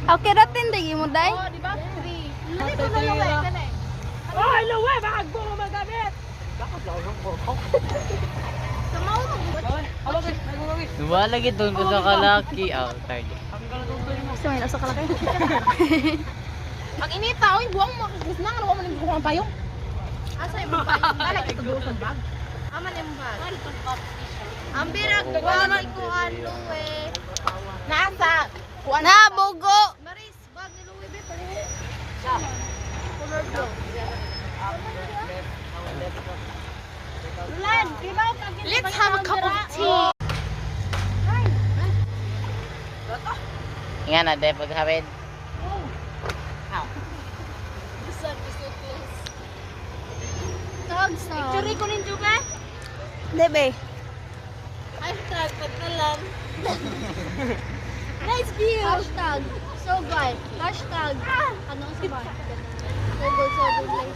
Okay, ratin dagi mo day. Oh, di ba? 3. Dali ko luwe, dali. Oh, luwe, bag mo magamit. Samaw mo. Duwa lagi doon ko sa kalaki. Ah, tarde. Gusto mo yun, asa ka lang kayo? Pag inita, oy, buwang mo. Gusto na, ano ko man yung buwang payong. Asa yung payong? Kala kita doon sa bag. Aman yung bag. Ang birag, buwang ko ano eh. Nasa. Na, bogo! Maris, bag ni Louie B. Color blue. Lulan, let's have a cup of tea. Nga na, de, paghapin. Picture ko rin juga. Debe. Hashtag pagkalan. Nice view. Hashtag. So good. Hashtag. Anong sabay? So good, so good.